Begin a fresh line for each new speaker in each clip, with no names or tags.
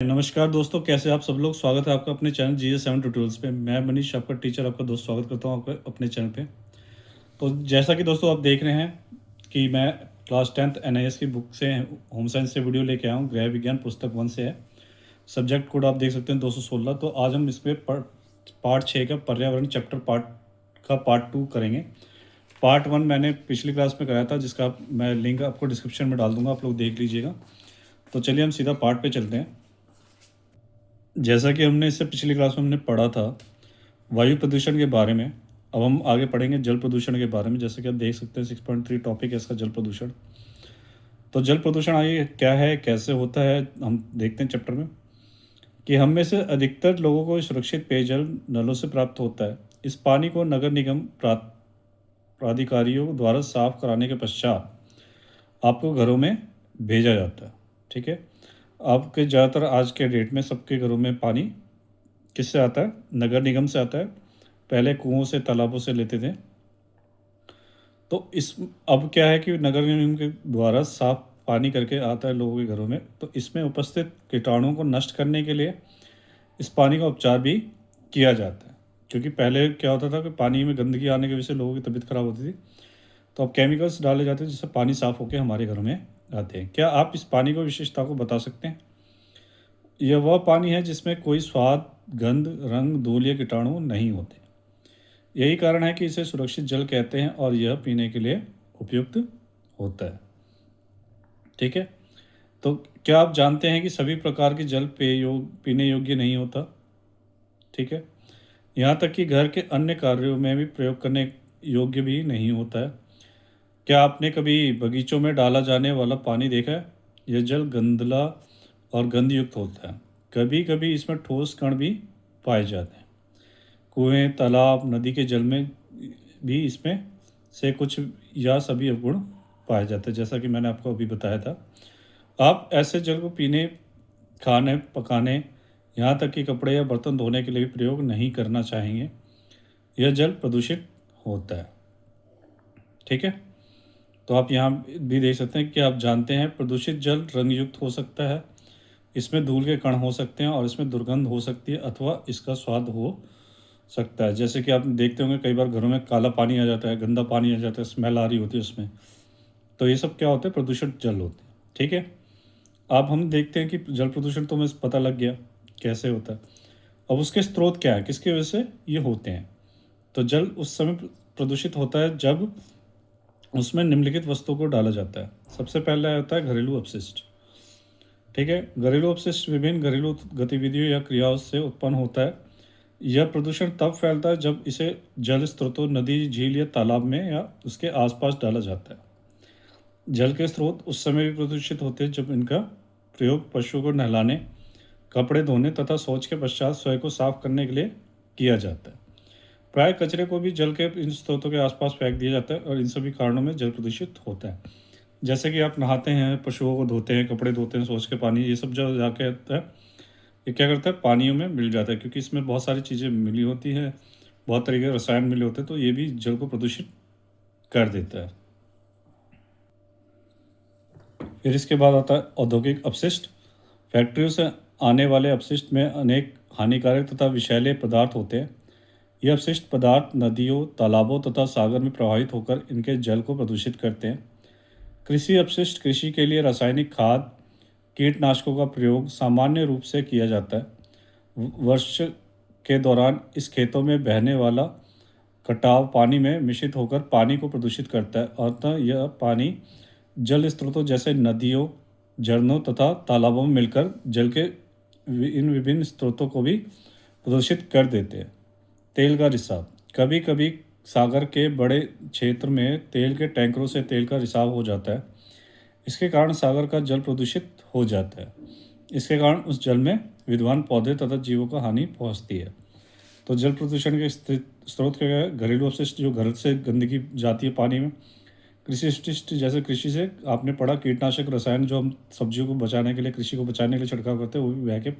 नमस्कार दोस्तों, कैसे आप सब लोग। स्वागत है आपका अपने चैनल GS7 ट्यूटोरियल्स पे। मैं मनीष, आपका टीचर, आपका दोस्त, स्वागत करता हूँ आपका अपने चैनल पे। तो जैसा कि दोस्तों आप देख रहे हैं कि मैं क्लास 10th NIS की बुक से होम साइंस से वीडियो लेके आया हूँ। गृह विज्ञान पुस्तक 1 से है। सब्जेक्ट कोड आप देख सकते हैं 216। तो आज हम इसमें पार्ट 6 का पर्यावरण चैप्टर पार्ट 2 करेंगे। पार्ट 1 मैंने पिछली क्लास में कराया था, जिसका मैं लिंक आपको डिस्क्रिप्शन में डाल दूंगा, आप लोग देख लीजिएगा। तो चलिए हम सीधा पार्ट पे चलते हैं। जैसा कि हमने इससे पिछली क्लास में हमने पढ़ा था वायु प्रदूषण के बारे में, अब हम आगे पढ़ेंगे जल प्रदूषण के बारे में। जैसे कि आप देख सकते हैं 6.3 टॉपिक है इसका, जल प्रदूषण। तो जल प्रदूषण आइए क्या है, कैसे होता है, हम देखते हैं चैप्टर में। कि हम में से अधिकतर लोगों को सुरक्षित पेयजल नलों से प्राप्त होता है। इस पानी को नगर निगम प्राधिकारियों द्वारा साफ कराने के पश्चात आपको घरों में भेजा जाता है। ठीक है। आपके ज़्यादातर आज के डेट में सबके घरों में पानी किससे आता है? नगर निगम से आता है। पहले कुओं से, तालाबों से लेते थे। तो इस अब क्या है कि नगर निगम के द्वारा साफ पानी करके आता है लोगों के घरों में। तो इसमें उपस्थित कीटाणुओं को नष्ट करने के लिए इस पानी का उपचार भी किया जाता है। क्योंकि पहले क्या होता था कि पानी में गंदगी आने की वजह से लोगों की तबीयत खराब होती थी। तो अब केमिकल्स डाले जाते हैं जिससे पानी साफ होकर हमारे घरों में आते हैं। क्या आप इस पानी को विशेषता को बता सकते हैं? यह वह पानी है जिसमें कोई स्वाद, गंध, रंग, धूल या कीटाणु नहीं होते। यही कारण है कि इसे सुरक्षित जल कहते हैं और यह पीने के लिए उपयुक्त होता है। ठीक है। तो क्या आप जानते हैं कि सभी प्रकार के जल पीने योग्य नहीं होता? ठीक है। यहाँ तक कि घर के अन्य कार्यों में भी प्रयोग करने योग्य भी नहीं होता है। क्या आपने कभी बगीचों में डाला जाने वाला पानी देखा है? यह जल गंदला और गंधयुक्त होता है। कभी कभी इसमें ठोस कण भी पाए जाते हैं। कुएं, तालाब, नदी के जल में भी इसमें से कुछ या सभी अवगुण पाए जाते हैं, जैसा कि मैंने आपको अभी बताया था। आप ऐसे जल को पीने, खाने, पकाने, यहाँ तक कि कपड़े या बर्तन धोने के लिए भी प्रयोग नहीं करना चाहेंगे। यह जल प्रदूषित होता है। ठीक है। तो आप यहाँ भी देख सकते हैं कि आप जानते हैं प्रदूषित जल रंगयुक्त हो सकता है, इसमें धूल के कण हो सकते हैं और इसमें दुर्गंध हो सकती है अथवा इसका स्वाद हो सकता है। जैसे कि आप देखते होंगे कई बार घरों में काला पानी आ जाता है, गंदा पानी आ जाता है, स्मेल आ रही होती है उसमें। तो ये सब क्या होते हैं? प्रदूषित जल होते हैं। ठीक है। अब हम देखते हैं कि जल प्रदूषण तो हमें पता लग गया कैसे होता है। अब उसके स्रोत क्या है, किसकी वजह से ये होते हैं? तो जल उस समय प्रदूषित होता है जब उसमें निम्नलिखित वस्तुओं को डाला जाता है। सबसे पहला होता है घरेलू अपशिष्ट। ठीक है। घरेलू अपशिष्ट विभिन्न घरेलू गतिविधियों या क्रियाओं से उत्पन्न होता है। यह प्रदूषण तब फैलता है जब इसे जल स्रोतों, नदी, झील या तालाब में या उसके आसपास डाला जाता है। जल के स्रोत उस समय भी प्रदूषित होते हैं जब इनका प्रयोग पशुओं को नहलाने, कपड़े धोने तथा शौच के पश्चात स्वयं को साफ करने के लिए किया जाता है। प्राय कचरे को भी जल के इन स्रोतों के आसपास फेंक दिया जाता है और इन सभी कारणों में जल प्रदूषित होता है। जैसे कि आप नहाते हैं, पशुओं को धोते हैं, कपड़े धोते हैं, शौच के पानी, ये सब जो जाके आता है, ये क्या करता है? पानियों में मिल जाता है। क्योंकि इसमें बहुत सारी चीज़ें मिली होती हैं, बहुत तरीके के रसायन मिले होते हैं, तो ये भी जल को प्रदूषित कर देता है। फिर इसके बाद आता है औद्योगिक अपशिष्ट। फैक्ट्रियों से आने वाले अपशिष्ट में अनेक हानिकारक तथा विषैले पदार्थ होते हैं। ये अपशिष्ट पदार्थ नदियों, तालाबों तथा सागर में प्रवाहित होकर इनके जल को प्रदूषित करते हैं। कृषि अपशिष्ट, कृषि के लिए रासायनिक खाद, कीटनाशकों का प्रयोग सामान्य रूप से किया जाता है। वर्ष के दौरान इस खेतों में बहने वाला कटाव पानी में मिश्रित होकर पानी को प्रदूषित करता है। अतः यह पानी जल स्रोतों जैसे नदियों, झरनों तथा तालाबों में मिलकर जल के इन विभिन्न स्रोतों को भी प्रदूषित कर देते हैं। तेल का रिसाव। कभी कभी सागर के बड़े क्षेत्र में तेल के टैंकरों से तेल का रिसाव हो जाता है। इसके कारण सागर का जल प्रदूषित हो जाता है। इसके कारण उस जल में विद्वान पौधे तथा जीवों को हानि पहुंचती है। तो जल प्रदूषण के स्रोत क्या है? घरेलू अपशिष्ट, जो घर से गंदगी जाती है पानी में। कृषि अपशिष्ट, जैसे कृषि से आपने पढ़ा, कीटनाशक रसायन जो हम सब्जियों को बचाने के लिए, कृषि को बचाने के लिए छिड़काव करते हैं, वो भी बह के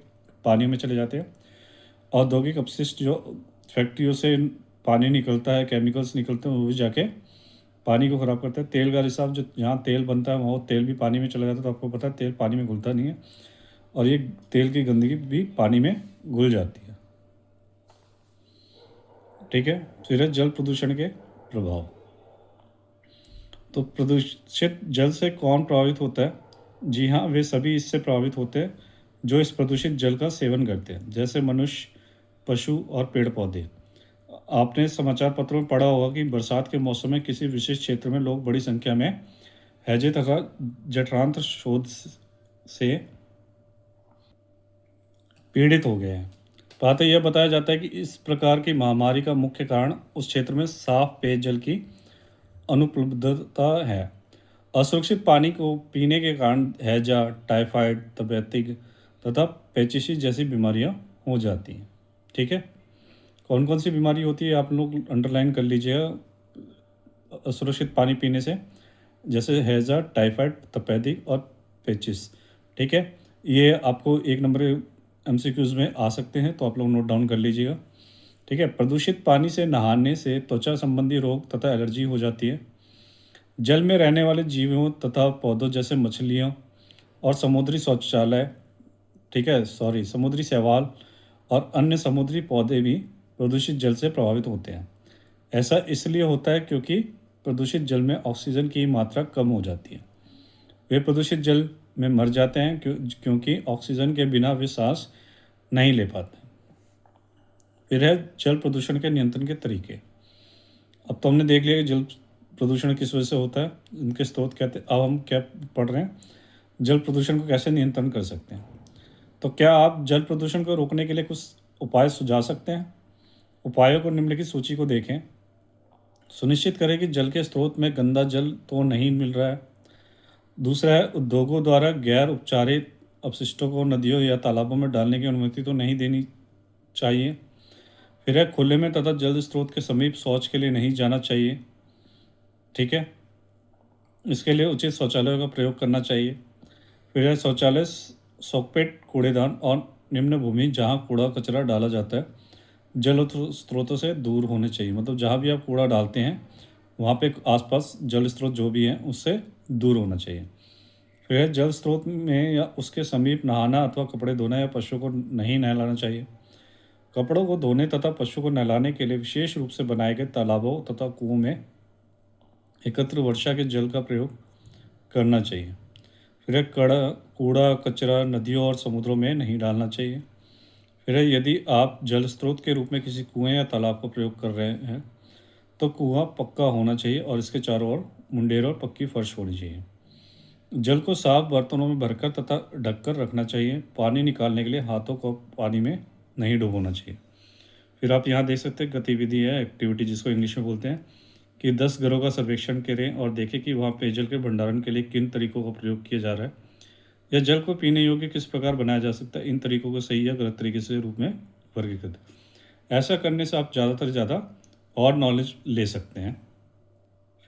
पानी में चले जाते हैं। औद्योगिक अपशिष्ट, जो फैक्ट्रियों से पानी निकलता है, केमिकल्स निकलते हैं, वो भी जाके पानी को ख़राब करता है। तेल का रिसाव, जो जहाँ तेल बनता है वहाँ तेल भी पानी में चला जाता है। तो आपको पता है तेल पानी में घुलता नहीं है और ये तेल की गंदगी भी पानी में घुल जाती है। ठीक है, फिर है जल प्रदूषण के प्रभाव। तो प्रदूषित जल से कौन प्रभावित होता है? जी हाँ, वे सभी इससे प्रभावित होते हैं जो इस प्रदूषित जल का सेवन करते हैं, जैसे मनुष्य, पशु और पेड़ पौधे। आपने समाचार पत्रों में पढ़ा होगा कि बरसात के मौसम में किसी विशेष क्षेत्र में लोग बड़ी संख्या में हैजे तथा जठरांत्र शोथ से पीड़ित हो गए हैं। प्रातः यह बताया जाता है कि इस प्रकार की महामारी का मुख्य कारण उस क्षेत्र में साफ पेयजल की अनुपलब्धता है। असुरक्षित पानी को पीने के कारण हैजा, टाइफाइड, तपेदिक तथा पेचिशी जैसी बीमारियां हो जाती हैं। ठीक है, कौन कौन सी बीमारी होती है आप लोग अंडरलाइन कर लीजिएगा असुरक्षित पानी पीने से, जैसे हैजा, टाइफाइड, तपेदिक और पेचिस। ठीक है, ये आपको 1 नंबर एमसीक्यूज में आ सकते हैं, तो आप लोग नोट डाउन कर लीजिएगा। ठीक है, प्रदूषित पानी से नहाने से त्वचा संबंधी रोग तथा एलर्जी हो जाती है। जल में रहने वाले जीवों तथा पौधों जैसे मछलियों और समुद्री शौचालय, ठीक है, समुद्री शैवाल और अन्य समुद्री पौधे भी प्रदूषित जल से प्रभावित होते हैं। ऐसा इसलिए होता है क्योंकि प्रदूषित जल में ऑक्सीजन की मात्रा कम हो जाती है। वे प्रदूषित जल में मर जाते हैं क्योंकि ऑक्सीजन के बिना वे सांस नहीं ले पाते। फिर है जल प्रदूषण के नियंत्रण के तरीके। अब तो हमने देख लिया कि जल प्रदूषण किस वजह से होता है, उनके स्रोत क्या थे। अब हम क्या पढ़ रहे हैं, जल प्रदूषण को कैसे नियंत्रण कर सकते हैं। तो क्या आप जल प्रदूषण को रोकने के लिए कुछ उपाय सुझा सकते हैं? उपायों को निम्नलिखित सूची को देखें। सुनिश्चित करें कि जल के स्रोत में गंदा जल तो नहीं मिल रहा है। दूसरा है, उद्योगों द्वारा गैर उपचारित अपशिष्टों को नदियों या तालाबों में डालने की अनुमति तो नहीं देनी चाहिए। फिर है, खुले में तथा जल स्रोत के समीप शौच के लिए नहीं जाना चाहिए। ठीक है, इसके लिए उचित शौचालयों का प्रयोग करना चाहिए। फिर है, शौचालय, सॉकपेट, कूड़ेदान और निम्न भूमि जहाँ कूड़ा कचरा डाला जाता है जल स्रोतों से दूर होने चाहिए। मतलब जहाँ भी आप कूड़ा डालते हैं वहाँ पे आसपास जल स्रोत जो भी हैं उससे दूर होना चाहिए। फिर है, जल स्रोत में या उसके समीप नहाना अथवा कपड़े धोना या पशुओं को नहीं नहलाना चाहिए। कपड़ों को धोने तथा पशु को नहलाने के लिए विशेष रूप से बनाए गए तालाबों तथा कुओं में एकत्र वर्षा के जल का प्रयोग करना चाहिए। फिर है, कूड़ा कचरा नदियों और समुद्रों में नहीं डालना चाहिए। फिर है, यदि आप जल स्रोत के रूप में किसी कुएं या तालाब का प्रयोग कर रहे हैं तो कुआं पक्का होना चाहिए और इसके चारों ओर मुंडेर और पक्की फर्श होनी चाहिए। जल को साफ बर्तनों में भरकर तथा ढककर रखना चाहिए। पानी निकालने के लिए हाथों को पानी में नहीं डुबोना चाहिए। फिर आप यहाँ देख सकते हैं गतिविधि है, एक्टिविटी जिसको इंग्लिश में बोलते हैं, कि 10 घरों का सर्वेक्षण करें और देखें कि वहाँ पेयजल के भंडारण के लिए किन तरीकों का प्रयोग किया जा रहा है या जल को पीने योग्य किस प्रकार बनाया जा सकता है। इन तरीकों को सही या गलत तरीके से रूप में वर्गीकृत। ऐसा करने से आप ज़्यादा और नॉलेज ले सकते हैं।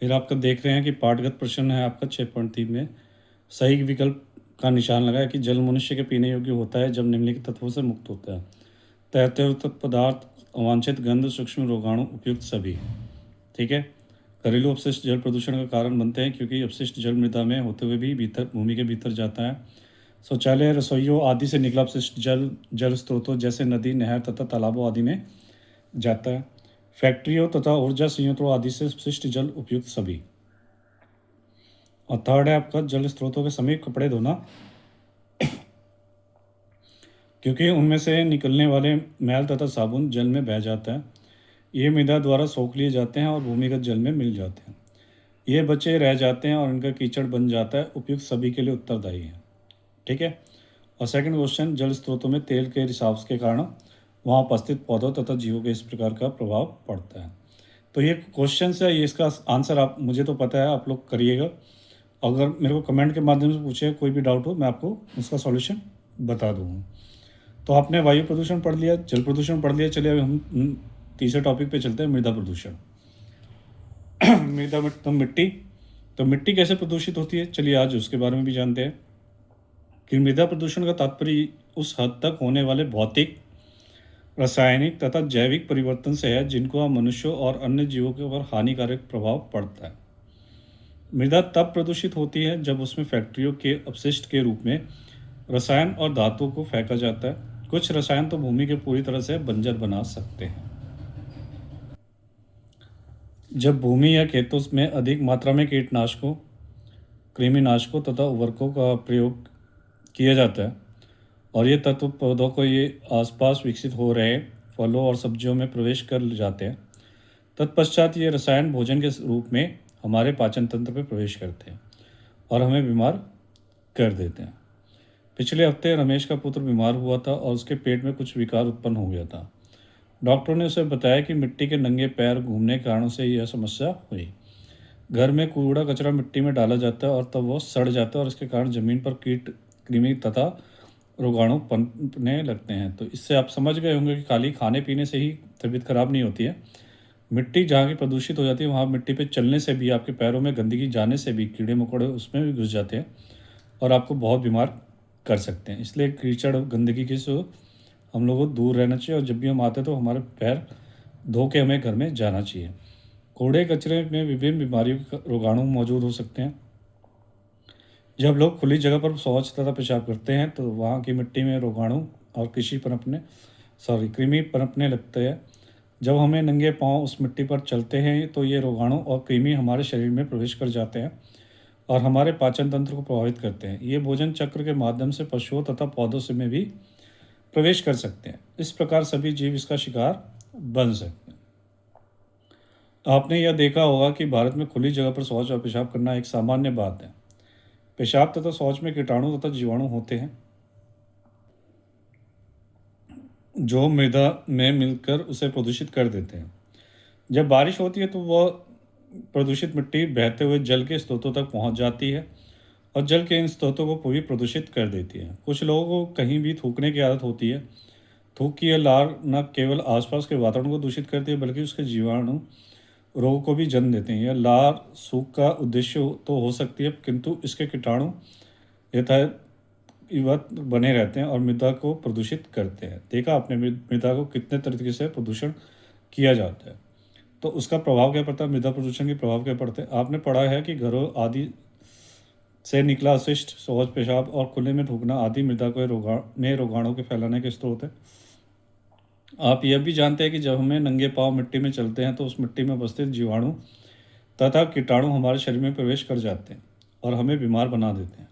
फिर आपका देख रहे हैं कि पाठगत प्रश्न है आपका 6.3 में सही विकल्प का निशान लगाया कि जल मनुष्य के पीने योग्य होता है जब निम्नलिखित तत्वों से मुक्त होता है। तैरते हुए पदार्थ, अवांछित गंध, सूक्ष्म रोगाणु, उपयुक्त सभी। ठीक है, घरेलू अपशिष्ट जल प्रदूषण का कारण बनते हैं क्योंकि अपशिष्ट जल मृदा में होते हुए भी भीतर भूमि के भीतर जाता है। शौचालय, रसोइयों आदि से निकला अपशिष्ट जल जल स्रोतों जैसे नदी, नहर तथा तालाबों आदि में जाता है। फैक्ट्रियों तथा ऊर्जा संयंत्रों आदि से अपशिष्ट जल, उपयुक्त सभी। और थर्ड है आपका जल स्रोतों के समीप कपड़े धोना, क्योंकि उनमें से निकलने वाले मैल तथा साबुन जल में बह जाता है। ये मृदा द्वारा सोख लिए जाते हैं और भूमिगत जल में मिल जाते हैं। ये बचे रह जाते हैं और इनका कीचड़ बन जाता है। उपयुक्त सभी के लिए उत्तरदायी है। ठीक है, और सेकंड क्वेश्चन, जल स्रोतों में तेल के रिसाव के कारण वहाँ उपस्थित पौधों तथा जीवों के इस प्रकार का प्रभाव पड़ता है। तो ये क्वेश्चन है, ये इसका आंसर आप, मुझे तो पता है, आप लोग करिएगा। अगर मेरे को कमेंट के माध्यम से पूछे, कोई भी डाउट हो, मैं आपको उसका सॉल्यूशन बता दूँगा। तो आपने वायु प्रदूषण पढ़ लिया, जल प्रदूषण पढ़ लिया। चलिए अब हम तीसरे टॉपिक पे चलते हैं, मृदा प्रदूषण। मृदा मतलब मिट्टी। तो मिट्टी कैसे प्रदूषित होती है, चलिए आज उसके बारे में भी जानते हैं कि मृदा प्रदूषण का तात्पर्य उस हद तक होने वाले भौतिक, रासायनिक तथा जैविक परिवर्तन से है जिनको मनुष्यों और अन्य जीवों के ऊपर हानिकारक प्रभाव पड़ता है। मृदा तब प्रदूषित होती है जब उसमें फैक्ट्रियों के अपशिष्ट के रूप में रसायन और धातु को फेंका जाता है। कुछ रसायन तो भूमि के पूरी तरह से बंजर बना सकते हैं। जब भूमि या खेतों में अधिक मात्रा में कीटनाशकों, कृमिनाशकों तथा उर्वरकों का प्रयोग किया जाता है और ये तत्व पौधों को ये आसपास विकसित हो रहे फलों और सब्जियों में प्रवेश कर जाते हैं, तत्पश्चात ये रसायन भोजन के रूप में हमारे पाचन तंत्र में प्रवेश करते हैं और हमें बीमार कर देते हैं। पिछले हफ्ते रमेश का पुत्र बीमार हुआ था और उसके पेट में कुछ विकार उत्पन्न हो गया था। डॉक्टरों ने उसे बताया कि मिट्टी के नंगे पैर घूमने के कारणों से यह समस्या हुई। घर में कूड़ा कचरा मिट्टी में डाला जाता है और तब वो सड़ जाता है और इसके कारण ज़मीन पर कीट, कृमि तथा रोगाणु पनपने लगते हैं। तो इससे आप समझ गए होंगे कि खाली खाने पीने से ही तबीयत खराब नहीं होती है। मिट्टी जहाँ की प्रदूषित हो जाती है वहाँ मिट्टी पे चलने से भी, आपके पैरों में गंदगी जाने से भी कीड़े मकोड़े उसमें भी घुस जाते हैं और आपको बहुत बीमार कर सकते हैं। इसलिए कीचड़ गंदगी की से हम लोगों को दूर रहना चाहिए और जब भी हम आते हैं तो हमारे पैर धो के हमें घर में जाना चाहिए। कूड़े कचरे में विभिन्न बीमारियों के रोगाणु मौजूद हो सकते हैं। जब लोग खुली जगह पर शौच तथा पेशाब करते हैं तो वहाँ की मिट्टी में रोगाणु और कृमि पनपने लगते हैं। जब हमें नंगे पांव उस मिट्टी पर चलते हैं तो ये रोगाणु और कृमि हमारे शरीर में प्रवेश कर जाते हैं और हमारे पाचन तंत्र को प्रभावित करते हैं। ये भोजन चक्र के माध्यम से पशुओं तथा पौधों से में भी प्रवेश कर सकते हैं। इस प्रकार सभी जीव इसका शिकार बन सकते हैं। आपने यह देखा होगा कि भारत में खुली जगह पर शौच और पेशाब करना एक सामान्य बात है। पेशाब तथा शौच में कीटाणु तथा जीवाणु होते हैं जो मृदा में मिलकर उसे प्रदूषित कर देते हैं। जब बारिश होती है तो वह प्रदूषित मिट्टी बहते हुए जल के स्रोतों तक पहुंच जाती है और जल के इन स्रोतों को पूरी प्रदूषित कर देती है। कुछ लोगों को कहीं भी थूकने की आदत होती है। थूक की यह लार न केवल आसपास के वातावरण को दूषित करती है बल्कि उसके जीवाणु रोग को भी जन्म देते हैं। यह लार सूख का उद्देश्य तो हो सकती है किंतु इसके कीटाणु यथावत बने रहते हैं और मृदा को प्रदूषित करते हैं। देखा आपने मृदा को कितने तरीके से प्रदूषण किया जाता है। तो उसका प्रभाव क्या पड़ता है, मृदा प्रदूषण के प्रभाव क्या पड़ते हैं। आपने पढ़ा है कि घरों आदि से निकला अवशिष्ट, शौच, पेशाब और खुले में थूकना आदि मृदा को रोगाणु के फैलाने के स्रोत है। आप यह भी जानते हैं कि जब हमें नंगे पांव मिट्टी में चलते हैं तो उस मिट्टी में उपस्थित जीवाणु तथा कीटाणु हमारे शरीर में प्रवेश कर जाते हैं और हमें बीमार बना देते हैं।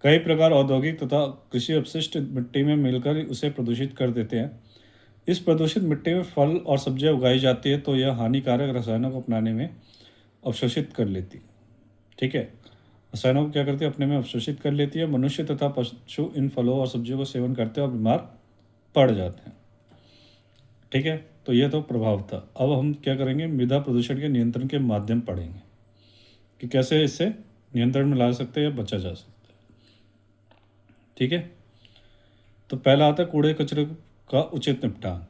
कई प्रकार औद्योगिक तथा कृषि अपशिष्ट मिट्टी में मिलकर उसे प्रदूषित कर देते हैं। इस प्रदूषित मिट्टी में फल और सब्जियां उगाई जाती है तो यह हानिकारक रसायनों को अपनाने में अवशोषित कर लेती है। ठीक है, रसायनों को क्या करती है, अपने में अवशोषित कर लेती है। मनुष्य तथा पशु इन फलों और सब्जियों को सेवन करते हैं और बीमार पड़ जाते हैं। ठीक है, तो यह तो प्रभाव था। अब हम क्या करेंगे, मृदा प्रदूषण के नियंत्रण के माध्यम पढ़ेंगे कि कैसे इससे नियंत्रण में ला सकते हैं या बचा जा सकता है। ठीक है, तो पहला आता है कूड़े कचरे का उचित निपटान।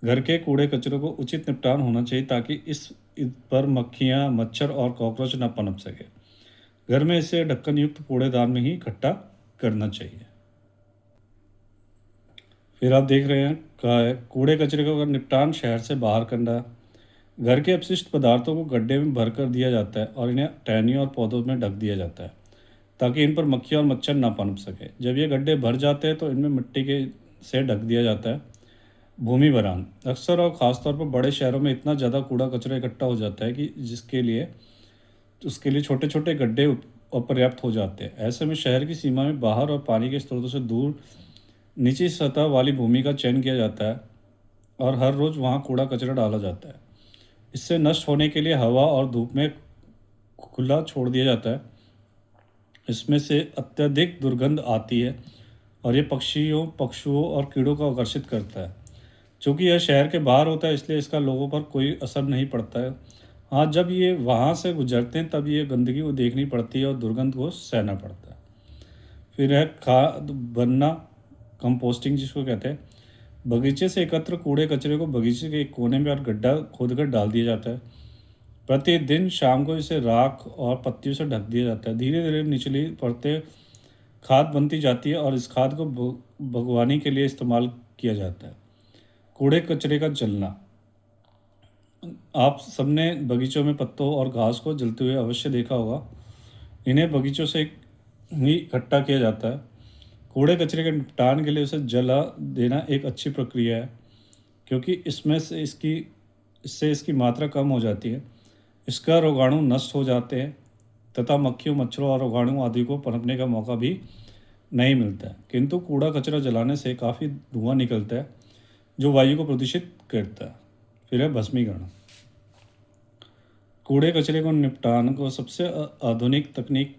घर के कूड़े कचरे को उचित निपटान होना चाहिए ताकि इस पर मक्खियाँ, मच्छर और कॉकरोच न पनप सके। घर में इसे ढक्कन युक्त कूड़ेदान में ही इकट्ठा करना चाहिए। फिर आप देख रहे हैं कहा है कूड़े कचरे का निपटान शहर से बाहर करना। घर के अपशिष्ट पदार्थों को गड्ढे में भर कर दिया जाता है और इन्हें टहनियों और पौधों में ढक दिया जाता है ताकि इन पर मक्खियाँ और मच्छर ना पनप सके। जब ये गड्ढे भर जाते हैं तो इनमें मिट्टी के से ढक दिया जाता है। भूमि भरान अक्सर और ख़ासतौर पर बड़े शहरों में इतना ज़्यादा कूड़ा कचरा इकट्ठा हो जाता है कि उसके लिए छोटे छोटे गड्ढे अपर्याप्त हो जाते हैं। ऐसे में शहर की सीमा में बाहर और पानी के स्रोतों से दूर निचली सतह वाली भूमि का चयन किया जाता है और हर रोज़ वहाँ कूड़ा कचरा डाला जाता है। इससे नष्ट होने के लिए हवा और धूप में खुला छोड़ दिया जाता है। इसमें से अत्यधिक दुर्गंध आती है और ये पक्षुओं और कीड़ों को आकर्षित करता है। चूँकि यह शहर के बाहर होता है इसलिए इसका लोगों पर कोई असर नहीं पड़ता है। हाँ, जब ये वहाँ से गुजरते हैं तब ये गंदगी को देखनी पड़ती है और दुर्गंध को सहना पड़ता है। फिर है खाद बनना, कंपोस्टिंग जिसको कहते हैं। बगीचे से एकत्र कूड़े कचरे को बगीचे के एक कोने में और गड्ढा खोदकर डाल दिया जाता है। प्रतिदिन शाम को इसे राख और पत्तियों से ढक दिया जाता है। धीरे धीरे निचली परतें खाद बनती जाती है और इस खाद को बागवानी के लिए इस्तेमाल किया जाता है। कूड़े कचरे का जलना, आप सबने बगीचों में पत्तों और घास को जलते हुए अवश्य देखा होगा। इन्हें बगीचों से ही इकट्ठा किया जाता है। कूड़े कचरे के निपटान के लिए उसे जला देना एक अच्छी प्रक्रिया है, क्योंकि इससे इसकी मात्रा कम हो जाती है, इसका रोगाणु नष्ट हो जाते हैं तथा मक्खियों, मच्छरों और रोगाणु आदि को पनपने का मौका भी नहीं मिलता है। किंतु कूड़ा कचरा जलाने से काफ़ी धुआं निकलता है जो वायु को प्रदूषित करता है। फिर है भस्मीकरण। कूड़े कचरे को निपटान को सबसे आधुनिक तकनीक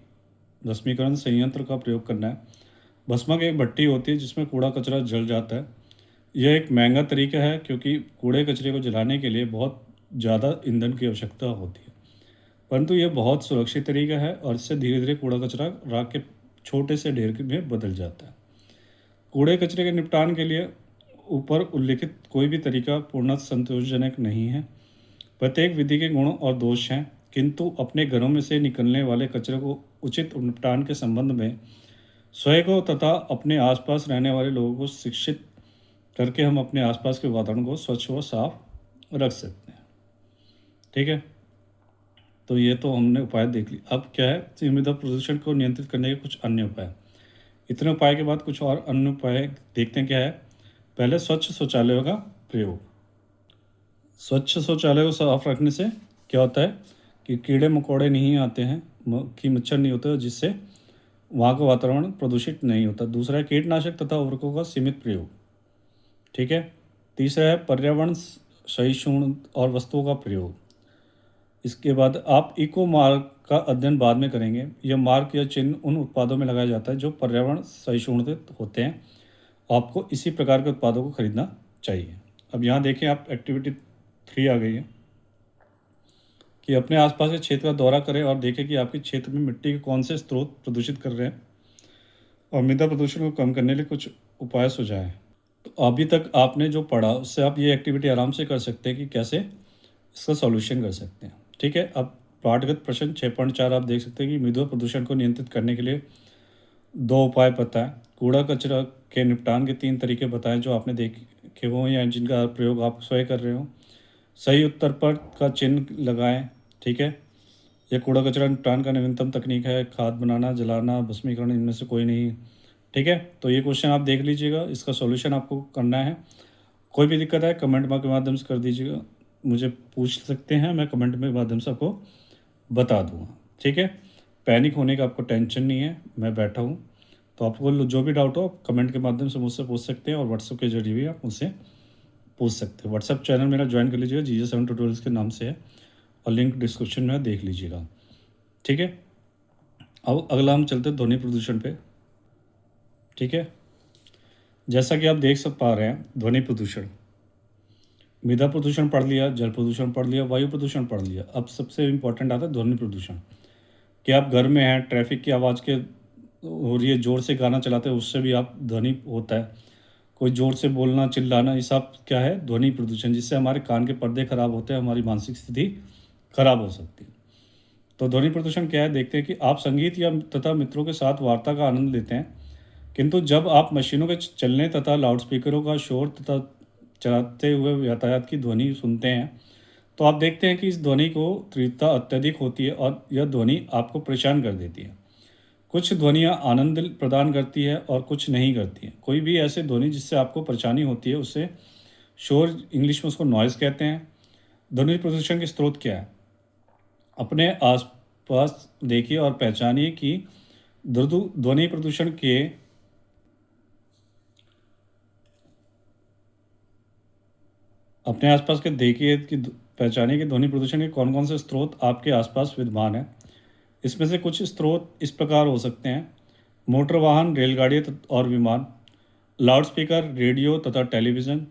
भस्मीकरण संयंत्र का प्रयोग करना है। भस्मक एक भट्टी होती है जिसमें कूड़ा कचरा जल जाता है। यह एक महंगा तरीका है क्योंकि कूड़े कचरे को जलाने के लिए बहुत ज़्यादा ईंधन की आवश्यकता होती है, परंतु यह बहुत सुरक्षित तरीका है और इससे धीरे धीरे कूड़ा कचरा राख के छोटे से ढेर में बदल जाता है। कूड़े कचरे के निपटान के लिए ऊपर उल्लिखित कोई भी तरीका पूर्णतः संतोषजनक नहीं है। प्रत्येक विधि के गुण और दोष हैं, किंतु अपने घरों में से निकलने वाले कचरे को उचित निपटान के संबंध में स्वयं को तथा अपने आसपास रहने वाले लोगों को शिक्षित करके हम अपने आसपास के वातावरण को स्वच्छ व साफ रख सकते हैं। ठीक है, तो ये तो हमने उपाय देख ली। अब क्या है, मृदा प्रदूषण को नियंत्रित करने के कुछ अन्य उपाय। इतने उपाय के बाद कुछ और अन्य उपाय देखते हैं क्या है। पहले स्वच्छ शौचालयों का प्रयोग। स्वच्छ शौचालय को साफ रखने से क्या होता है कि कीड़े मकोड़े नहीं आते हैं, मक्खी मच्छर नहीं होते, जिससे वहाँ का वातावरण प्रदूषित नहीं होता। दूसरा है कीटनाशक तथा उर्वरकों का सीमित प्रयोग। ठीक है। तीसरा है पर्यावरण सहिष्णु और वस्तुओं का प्रयोग। इसके बाद आप इको मार्क का अध्ययन बाद में करेंगे। यह मार्क या चिन्ह उन उत्पादों में लगाया जाता है जो पर्यावरण सहिष्णु होते हैं। आपको इसी प्रकार के उत्पादों को खरीदना चाहिए। अब यहाँ देखें आप, एक्टिविटी 3 आ गई है कि अपने आसपास के क्षेत्र का दौरा करें और देखें कि आपके क्षेत्र में मिट्टी के कौन से स्रोत प्रदूषित कर रहे हैं और मृदा प्रदूषण को कम करने के लिए कुछ उपाय सुझाएं। तो अभी तक आपने जो पढ़ा उससे आप ये एक्टिविटी आराम से कर सकते हैं कि कैसे इसका सॉल्यूशन कर सकते हैं। ठीक है। अब पाठगत प्रश्न 6.4 आप देख सकते हैं कि मृदा प्रदूषण को नियंत्रित करने के लिए 2 उपाय बताएं। कूड़ा कचरा के निपटान के 3 तरीके बताएं जो आपने देखे हो या जिनका प्रयोग आप स्वयं कर रहे हो। सही उत्तर पर का चिन्ह लगाएं। ठीक है। यह कूड़ा कचरा निपटान का नवीनतम तकनीक है। खाद बनाना, जलाना, भस्मीकरण, इनमें से कोई नहीं। ठीक है। तो ये क्वेश्चन आप देख लीजिएगा, इसका सॉल्यूशन आपको करना है। कोई भी दिक्कत है कमेंट के माध्यम से कर दीजिएगा, मुझे पूछ सकते हैं, मैं कमेंट के माध्यम से आपको बता दूँगा। ठीक है। पैनिक होने का आपको टेंशन नहीं है, मैं बैठा हूँ। तो आपको जो भी डाउट हो आप कमेंट के माध्यम से मुझसे पूछ सकते हैं और व्हाट्सएप के जरिए भी आप मुझसे पूछ सकते हैं। व्हाट्सएप चैनल मेरा ज्वाइन कर लीजिएगा, GJ7 ट्यूटोरियल्स के नाम से है और लिंक डिस्क्रिप्शन में देख लीजिएगा। ठीक है। अब अगला हम चलते हैं ध्वनि प्रदूषण पे। ठीक है। जैसा कि आप देख सब पा रहे हैं, ध्वनि प्रदूषण, मृदा प्रदूषण पढ़ लिया, जल प्रदूषण पढ़ लिया, वायु प्रदूषण पढ़ लिया। अब सबसे इम्पोर्टेंट आता है ध्वनि प्रदूषण। कि आप घर में हैं, ट्रैफिक की आवाज़ के हो रही है, ज़ोर से गाना चलाते हैं, उससे भी आप ध्वनि होता है। कोई ज़ोर से बोलना, चिल्लाना, ये सब क्या है, ध्वनि प्रदूषण, जिससे हमारे कान के पर्दे खराब होते हैं, हमारी मानसिक स्थिति खराब हो सकती है। तो ध्वनि प्रदूषण क्या है, देखते हैं कि आप संगीत या तथा मित्रों के साथ वार्ता का आनंद लेते हैं, किंतु जब आप मशीनों के चलने तथा लाउडस्पीकरों का शोर तथा चलाते हुए यातायात की ध्वनि सुनते हैं, तो आप देखते हैं कि इस ध्वनि को तीव्रता अत्यधिक होती है और यह ध्वनि आपको परेशान कर देती है। कुछ ध्वनियाँ आनंद प्रदान करती है और कुछ नहीं करती हैं। कोई भी ऐसे ध्वनि जिससे आपको परेशानी होती है उसे शोर, इंग्लिश में उसको नॉइज़ कहते हैं। ध्वनि प्रदूषण के स्रोत क्या है, अपने आसपास देखिए और पहचानिए कि ध्वनि प्रदूषण के अपने आसपास के देखिए कि पहचानिए कि ध्वनि प्रदूषण के कौन कौन से स्रोत आपके आसपास विद्यमान हैं। इसमें से कुछ स्रोत इस प्रकार हो सकते हैं: मोटर वाहन, रेलगाड़ियाँ और विमान, लाउडस्पीकर, रेडियो तथा टेलीविज़न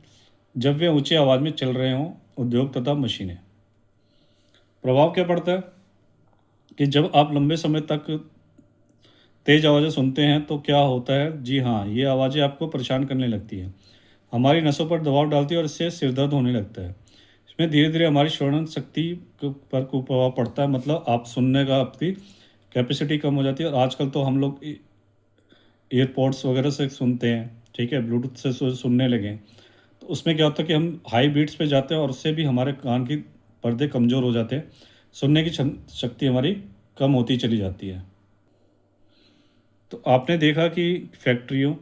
जब वे ऊंची आवाज़ में चल रहे हों, उद्योग तथा मशीनें। प्रभाव क्या पड़ता है कि जब आप लंबे समय तक तेज़ आवाज़ें सुनते हैं तो क्या होता है, जी हाँ, ये आवाज़ें आपको परेशान करने लगती हैं, हमारी नसों पर दबाव डालती है और इससे सिरदर्द होने लगता है। इसमें धीरे धीरे हमारी श्रवण शक्ति पर कुप्रभाव पड़ता है, मतलब आप सुनने का आपकी कैपेसिटी कम हो जाती है। और आजकल तो हम लोग ईयरपॉड्स वगैरह से सुनते हैं, ठीक है, ब्लूटूथ से सुनने लगे हैं। तो उसमें क्या होता है कि हम हाई बीट्स पे जाते हैं और उससे भी हमारे कान की पर्दे कमज़ोर हो जाते हैं, सुनने की शक्ति हमारी कम होती चली जाती है। तो आपने देखा कि फैक्ट्रियों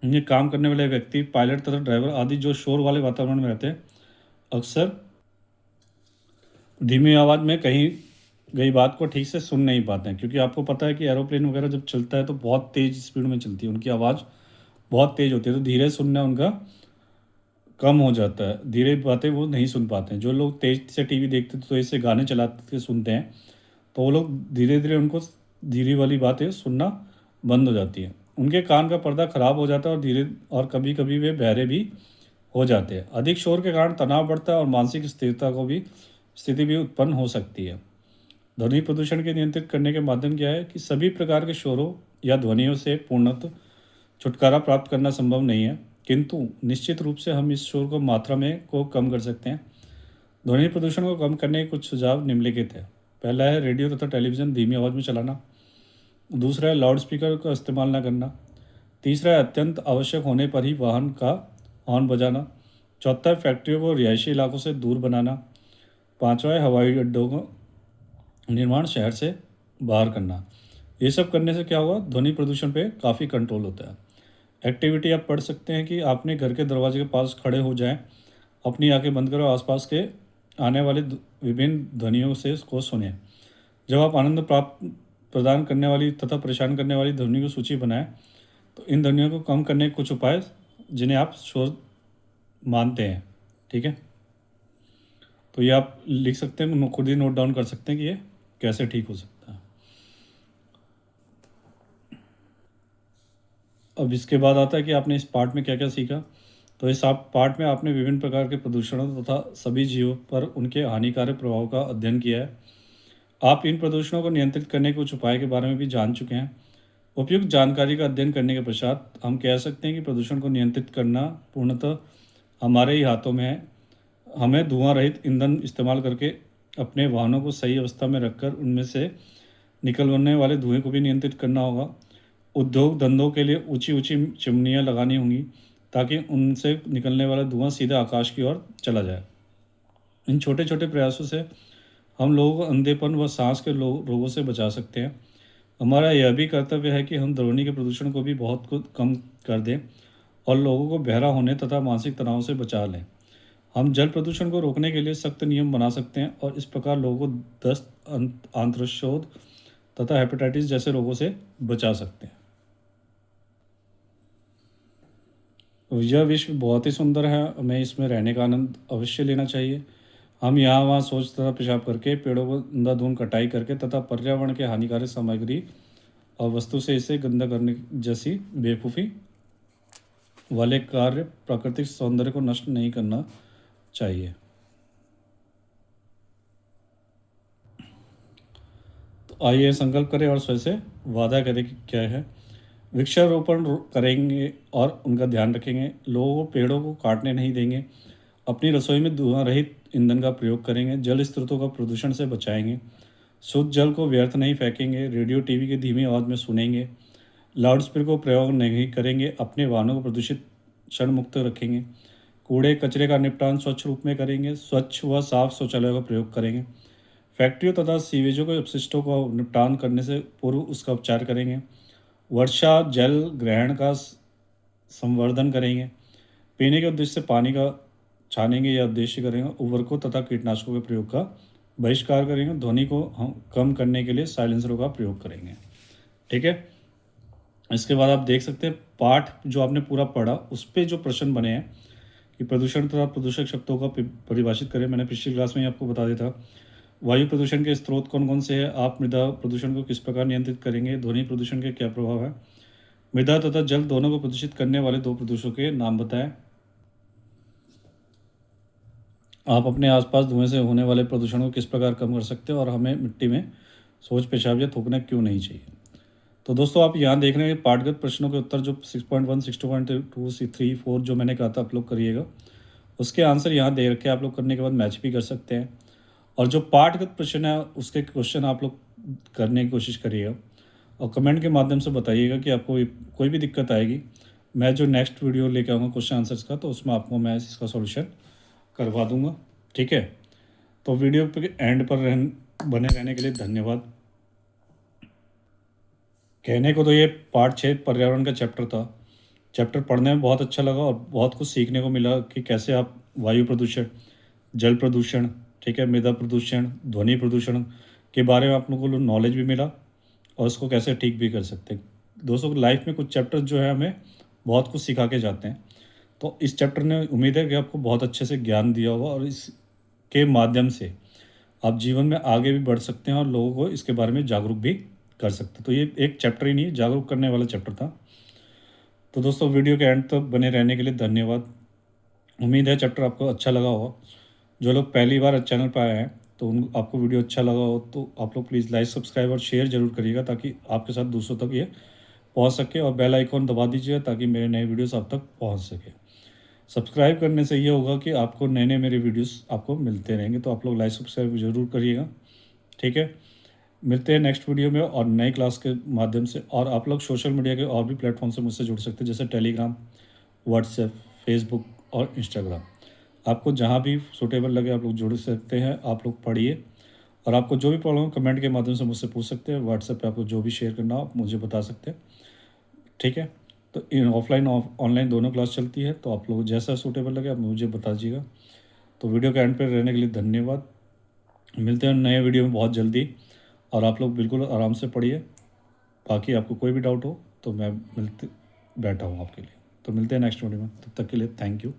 में काम करने वाले व्यक्ति, पायलट तथा ड्राइवर आदि जो शोर वाले वातावरण में रहते हैं, अक्सर धीमी आवाज़ में कहीं गई बात को ठीक से सुन नहीं पाते हैं, क्योंकि आपको पता है कि एरोप्लेन वगैरह जब चलता है तो बहुत तेज़ स्पीड में चलती है, उनकी आवाज़ बहुत तेज़ होती है, तो धीरे सुनना उनका कम हो जाता है, धीरे बातें वो नहीं सुन पाते हैं। जो लोग तेज़ से टीवी देखते तो तेज़ से गाने चला के सुनते हैं, तो वो लोग धीरे धीरे उनको धीरे वाली बातें सुनना बंद हो जाती हैं, उनके कान का पर्दा खराब हो जाता है और धीरे और कभी कभी वे बहरे भी हो जाते हैं। अधिक शोर के कारण तनाव बढ़ता है और मानसिक स्थिरता को भी स्थिति भी उत्पन्न हो सकती है। ध्वनि प्रदूषण के नियंत्रित करने के माध्यम क्या है कि सभी प्रकार के शोरों या ध्वनियों से पूर्णतः छुटकारा प्राप्त करना संभव नहीं है, किंतु निश्चित रूप से हम इस शोर को मात्रा में को कम कर सकते हैं। ध्वनि प्रदूषण को कम करने के कुछ सुझाव निम्नलिखित है। पहला है रेडियो तथा टेलीविज़न धीमी आवाज़ में चलाना। दूसरा है लाउड स्पीकर का इस्तेमाल न करना। तीसरा है अत्यंत आवश्यक होने पर ही वाहन का हॉर्न बजाना। चौथा है फैक्ट्रियों को रिहायशी इलाकों से दूर बनाना। पांचवा है हवाई अड्डों का निर्माण शहर से बाहर करना। ये सब करने से क्या हुआ, ध्वनि प्रदूषण पे काफ़ी कंट्रोल होता है। एक्टिविटी आप पढ़ सकते हैं कि आपने घर के दरवाजे के पास खड़े हो जाएं, अपनी आंखें बंद करो, आसपास के आने वाले विभिन्न ध्वनियों से इसको सुने। जब आप आनंद प्राप्त प्रदान करने वाली तथा परेशान करने वाली ध्वनियों की सूची बनाएं, तो इन ध्वनियों को कम करने के कुछ उपाय जिन्हें आप शोर मानते हैं, ठीक है। तो ये आप लिख सकते हैं, खुद ही नोट डाउन कर सकते हैं कि ये कैसे ठीक हो सकता है। अब इसके बाद आता है कि आपने इस पार्ट में क्या क्या सीखा। तो इस आप पार्ट में आपने विभिन्न प्रकार के प्रदूषणों तथा सभी जीवों पर उनके हानिकारक प्रभाव का अध्ययन किया है। आप इन प्रदूषणों को नियंत्रित करने के कुछ उपाय के बारे में भी जान चुके हैं। उपयुक्त जानकारी का अध्ययन करने के पश्चात हम कह सकते हैं कि प्रदूषण को नियंत्रित करना पूर्णतः हमारे ही हाथों में है। हमें धुआं रहित ईंधन इस्तेमाल करके अपने वाहनों को सही अवस्था में रखकर उनमें से निकलने वाले धुएं को भी नियंत्रित करना होगा। उद्योग धंधों के लिए ऊंची ऊंची चिमनियाँ लगानी होंगी ताकि उनसे निकलने वाला धुआं सीधा आकाश की ओर चला जाए। इन छोटे छोटे प्रयासों से हम लोगों को अंधेपन व सांस के रोगों से बचा सकते हैं। हमारा यह भी कर्तव्य है कि हम ध्वनि के प्रदूषण को भी बहुत कुछ कम कर दें और लोगों को बहरा होने तथा मानसिक तनाव से बचा लें। हम जल प्रदूषण को रोकने के लिए सख्त नियम बना सकते हैं और इस प्रकार लोगों को दस्त, आंत्रशोथ तथा हेपेटाइटिस जैसे रोगों से बचा सकते हैं। यह विश्व बहुत ही सुंदर है, हमें इसमें रहने का आनंद अवश्य लेना चाहिए। हम यहाँ वहाँ सोच तथा पेशाब करके, पेड़ों को अंधाधुंध कटाई करके तथा पर्यावरण के हानिकारक सामग्री और वस्तु से इसे गंदा करने जैसी बेवकूफ़ी वाले कार्य प्राकृतिक सौंदर्य को नष्ट नहीं करना चाहिए। तो आइए संकल्प करें और स्वयं से वादा करें कि क्या है। वृक्षारोपण करेंगे और उनका ध्यान रखेंगे, लोगों को पेड़ों को काटने नहीं देंगे, अपनी रसोई में धुआं रहित ईंधन का प्रयोग करेंगे, जल स्रोतों का प्रदूषण से बचाएंगे, शुद्ध जल को व्यर्थ नहीं फेंकेंगे, रेडियो टीवी की धीमी आवाज़ में सुनेंगे, लाउड स्पीकर को प्रयोग नहीं करेंगे, अपने वाहनों को प्रदूषित क्षण मुक्त रखेंगे, कूड़े कचरे का निपटान स्वच्छ रूप में करेंगे, स्वच्छ व साफ शौचालयों का प्रयोग करेंगे, फैक्ट्रियों तथा सीवेजों के अपशिष्टों का निपटान करने से पूर्व उसका उपचार करेंगे, वर्षा जल ग्रहण का संवर्धन करेंगे, पीने के उद्देश्य से पानी का छानेंगे या उद्देश्य करेंगे, उर्वरकों तथा कीटनाशकों के प्रयोग का बहिष्कार करेंगे, ध्वनि को हम कम करने के लिए साइलेंसरों का प्रयोग करेंगे, ठीक है। इसके बाद आप देख सकते हैं पाठ जो आपने पूरा पढ़ा उस पर जो प्रश्न बने हैं कि प्रदूषण तथा प्रदूषक शब्दों का परिभाषित करें। मैंने पिछली क्लास में ही आपको बता दिया था। वायु प्रदूषण के स्रोत कौन कौन से हैं, आप मृदा प्रदूषण को किस प्रकार नियंत्रित करेंगे, ध्वनि प्रदूषण के क्या प्रभाव है, मृदा तथा जल दोनों को प्रदूषित करने वाले दो प्रदूषकों के नाम बताएं, आप अपने आसपास धुएं से होने वाले प्रदूषण को किस प्रकार कम कर सकते हैं और हमें मिट्टी में शौच पेशाब या थूकना क्यों नहीं चाहिए। तो दोस्तों आप यहाँ देख रहे हैं पाठगत प्रश्नों के उत्तर जो 6.1, 6.2, 3, 4 जो मैंने कहा था आप लोग करिएगा, उसके आंसर यहाँ दे रखे आप लोग करने के बाद मैच भी कर सकते हैं। और जो पाठगत प्रश्न है उसके क्वेश्चन आप लोग करने की कोशिश करिएगा और कमेंट के माध्यम से बताइएगा कि आपको कोई भी दिक्कत आएगी। मैं जो नेक्स्ट वीडियो लेके आऊँगा क्वेश्चन आंसर्स का, तो उसमें आपको मैं इसका सॉल्यूशन करवा दूंगा, ठीक है। तो वीडियो पे एंड पर बने रहने के लिए धन्यवाद। कहने को तो ये पार्ट 6 पर्यावरण का चैप्टर था। चैप्टर पढ़ने में बहुत अच्छा लगा और बहुत कुछ सीखने को मिला कि कैसे आप वायु प्रदूषण, जल प्रदूषण, ठीक है, मृदा प्रदूषण, ध्वनि प्रदूषण के बारे में आप लोगों को नॉलेज भी मिला और उसको कैसे ठीक भी कर सकते हैं। दोस्तों, लाइफ में कुछ चैप्टर जो है हमें बहुत कुछ सिखा के जाते हैं। तो इस चैप्टर ने उम्मीद है कि आपको बहुत अच्छे से ज्ञान दिया होगा और इसके माध्यम से आप जीवन में आगे भी बढ़ सकते हैं और लोगों को इसके बारे में जागरूक भी कर सकते हैं। तो ये एक चैप्टर ही नहीं, जागरूक करने वाला चैप्टर था। तो दोस्तों, वीडियो के एंड तक बने रहने के लिए धन्यवाद। उम्मीद है चैप्टर आपको अच्छा लगा होगा। जो लोग पहली बार चैनल पर आए हैं तो उन आपको वीडियो अच्छा लगा हो तो आप लोग प्लीज़ लाइक, सब्सक्राइब और शेयर ज़रूर करिएगा ताकि आपके साथ दूसरों तक ये पहुंच सके, और बेल आइकॉन दबा दीजिएगा ताकि मेरे नए वीडियोस आप तक पहुंच सके। सब्सक्राइब करने से ये होगा कि आपको नए नए मेरे वीडियोस आपको मिलते रहेंगे, तो आप लोग लाइक सब्सक्राइब ज़रूर करिएगा। ठीक है, मिलते हैं नेक्स्ट वीडियो में और नई क्लास के माध्यम से। और आप लोग सोशल मीडिया के और भी प्लेटफॉर्म से मुझसे जुड़ सकते हैं, जैसे टेलीग्राम, व्हाट्सएप, फेसबुक और इंस्टाग्राम। आपको जहाँ भी सूटेबल लगे आप लोग जुड़ सकते हैं। आप लोग पढ़िए और आपको जो भी प्रॉब्लम हो कमेंट के माध्यम से मुझसे पूछ सकते हैं। व्हाट्सएप पे आपको जो भी शेयर करना हो आप मुझे बता सकते हैं। ठीक है, तो इन ऑफलाइन ऑनलाइन दोनों क्लास चलती है, तो आप लोग जैसा सूटेबल लगे आप मुझे बता दीजिएगा। तो वीडियो के एंड पर रहने के लिए धन्यवाद। मिलते हैं नए वीडियो में बहुत जल्दी, और आप लोग बिल्कुल आराम से पढ़िए। बाकी आपको कोई भी डाउट हो तो मैं मिलते बैठा हूँ आपके लिए। तो मिलते हैं नेक्स्ट वीडियो में, तब तक के लिए थैंक यू।